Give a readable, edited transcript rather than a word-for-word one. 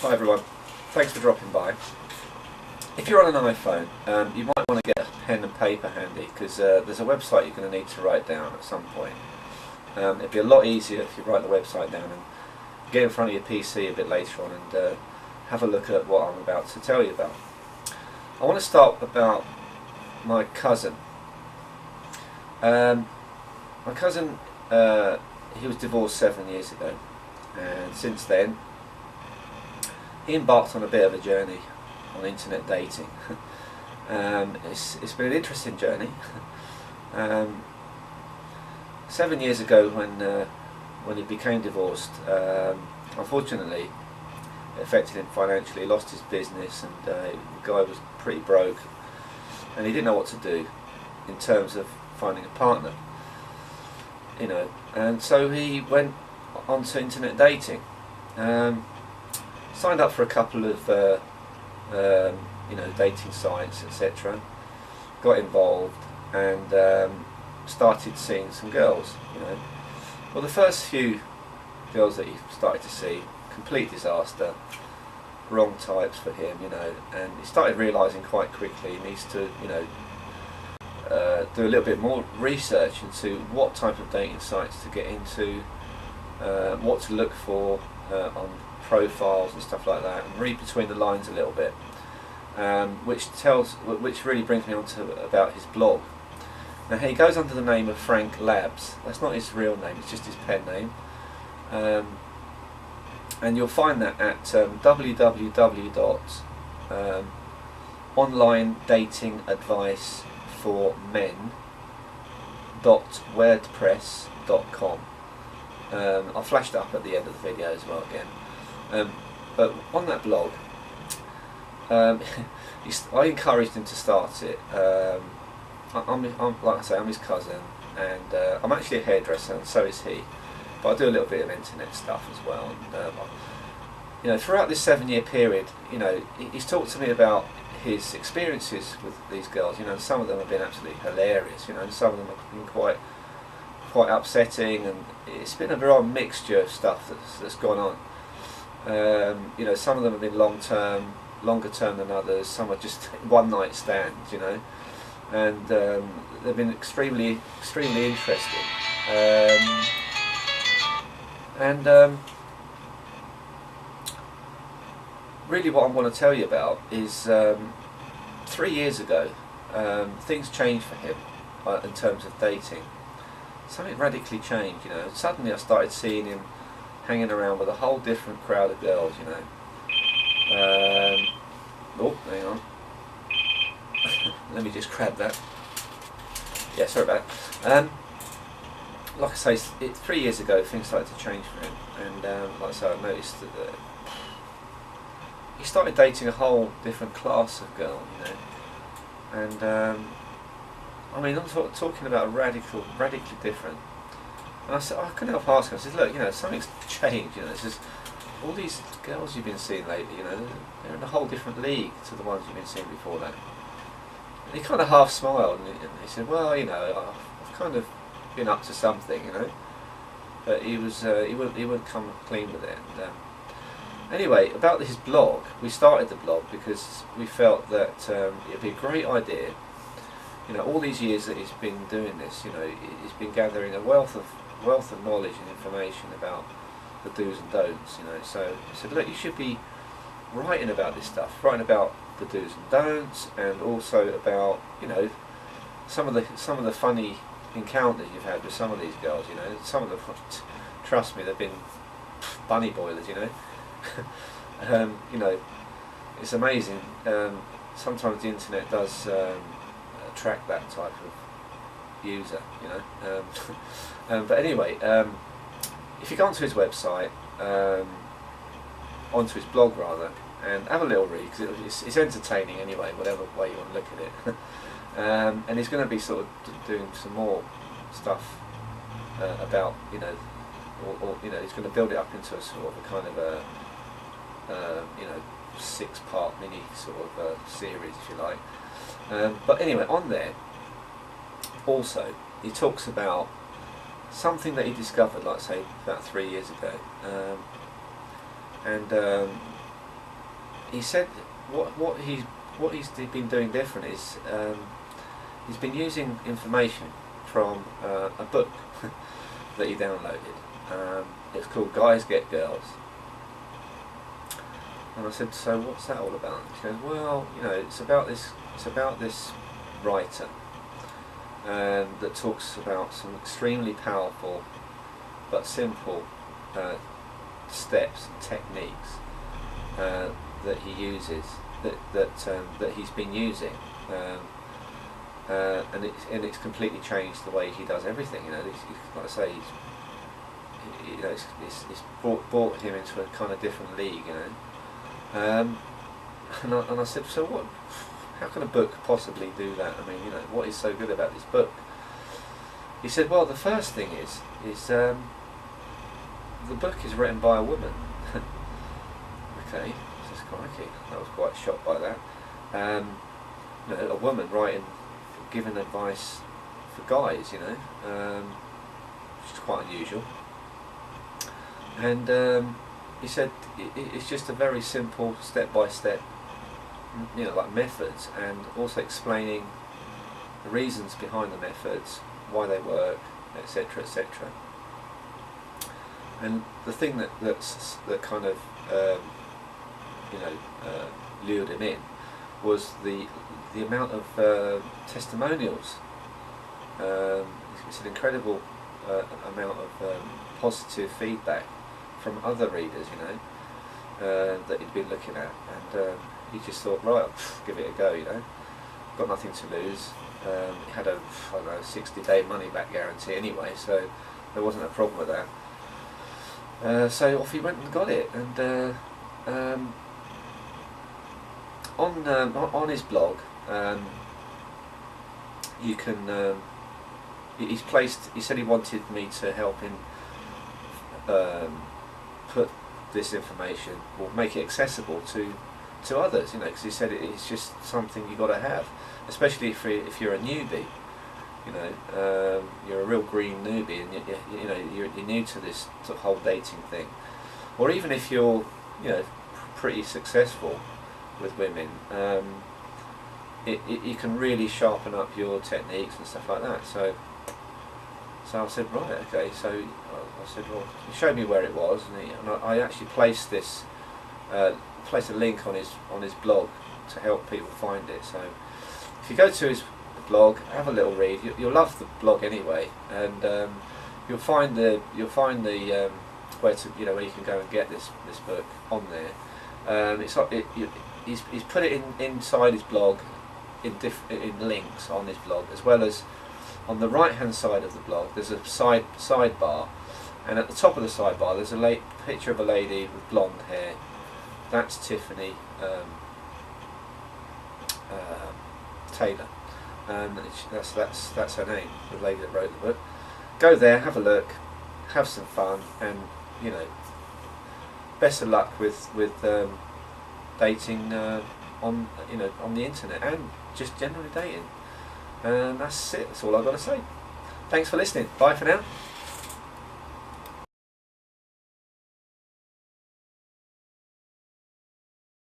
Hi everyone, thanks for dropping by. If you're on an iPhone, you might want to get a pen and paper handy because there's a website you're going to need to write down at some point. It'd be a lot easier if you write the website down and get in front of your PC a bit later on and have a look at what I'm about to tell you about. I want to start about my cousin. My cousin, he was divorced 7 years ago, and since then he embarked on a bit of a journey on internet dating. It's been an interesting journey. 7 years ago, when he became divorced, unfortunately it affected him financially. He lost his business, and the guy was pretty broke, and he didn't know what to do in terms of finding a partner, you know, and so he went onto internet dating. Signed up for a couple of dating sites, etc. Got involved and started seeing some girls. Well, the first few girls that he started to see, complete disaster, wrong types for him, and he started realising quite quickly he needs to, do a little bit more research into what type of dating sites to get into, what to look for on profiles and stuff like that, and read between the lines a little bit, which really brings me on to about his blog. Now, he goes under the name of Frank Labs. That's not his real name, it's just his pen name, and you'll find that at www.onlinedatingadviceformen.wordpress.com. I'll flash that up at the end of the video as well again. But on that blog, I encouraged him to start it. I'm like I say, I'm his cousin, and I'm actually a hairdresser, and so is he. But I do a little bit of internet stuff as well. And throughout this 7-year period, he's talked to me about his experiences with these girls. Some of them have been absolutely hilarious. And some of them have been quite upsetting, and it's been a real mixture of stuff that's gone on. Some of them have been longer term than others. Some are just one night stands, and they've been extremely interesting. Really, what I want to tell you about is 3 years ago, things changed for him in terms of dating. Something radically changed. Suddenly I started seeing him hanging around with a whole different crowd of girls. Oh, hang on. Let me just grab that. Yeah, sorry about that. Like I say, 3 years ago things started to change for him, and like I say, I noticed that he started dating a whole different class of girl, and I'm talking about radically different. And I said, I couldn't help asking. I said, look, something's changed. It's just all these girls you've been seeing lately. They're in a whole different league to the ones you've been seeing before that. And he kind of half smiled, and he said, well, I've kind of been up to something, But he wouldn't come clean with it. And, anyway, about his blog, we started the blog because we felt that it'd be a great idea. All these years that he's been doing this, he's been gathering a wealth of knowledge and information about the do's and don'ts. So I said, look, you should be writing about this stuff, writing about the do's and don'ts, and also about some of the funny encounters you've had with some of these girls. Some of them, trust me, they've been bunny boilers. It's amazing. Sometimes the internet does attract that type of user, but anyway, if you go onto his website, onto his blog rather, and have a little read, because it's entertaining anyway, whatever way you want to look at it. And he's going to be sort of doing some more stuff about, he's going to build it up into a sort of a kind of a 6-part mini sort of series, if you like. But anyway, on there also he talks about something that he discovered, like say about 3 years ago, and he said what he's been doing different is he's been using information from a book that he downloaded. It's called Guys Get Girls. And I said, so what's that all about? He goes, well, you know, it's about this writer that talks about some extremely powerful but simple steps and techniques that he uses, that he's been using, and it's completely changed the way he does everything. You know, like I say, it's brought him into a kind of different league. You know, and I said, so what? How can a book possibly do that? I mean, you know, what is so good about this book? He said, well, the first thing is the book is written by a woman. Okay, this is crikey. I was quite shocked by that. You know, a woman writing, giving advice for guys, you know, which is quite unusual. And he said it's just a very simple step-by-step, you know, like methods, and also explaining the reasons behind the methods, why they work, etc., etc. And the thing that kind of you know, lured him in was the amount of testimonials. It's an incredible amount of positive feedback from other readers, you know, that he'd been looking at, and he just thought, right, give it a go, you know, got nothing to lose. He had a, I don't know, 60-day money-back guarantee anyway, so there wasn't a problem with that. So off he went and got it, and on his blog, you can. He said he wanted me to help him put this information, or make it accessible to others. You know, because he said it's just something you got to have, especially if you're a newbie. You know, you're a real green newbie, and you know you're new to this whole dating thing, or even if you're, you know, pretty successful with women, you can really sharpen up your techniques and stuff like that. So I said, right, okay. So I said, well, he showed me where it was, and I actually placed this, placed a link on his blog to help people find it. So if you go to his blog, have a little read. You'll love the blog anyway, and you'll find the where to, you know, where you can go and get this book on there. He's put it inside his blog in links on his blog, as well as on the right hand side of the blog there's a sidebar, and at the top of the sidebar there's a picture of a lady with blonde hair. That's Tiffany Taylor, and that's her name, the lady that wrote the book. Go there, have a look, have some fun, and, you know, best of luck with dating on the internet, and just generally dating. And that's it. That's all I've got to say. Thanks for listening. Bye for now.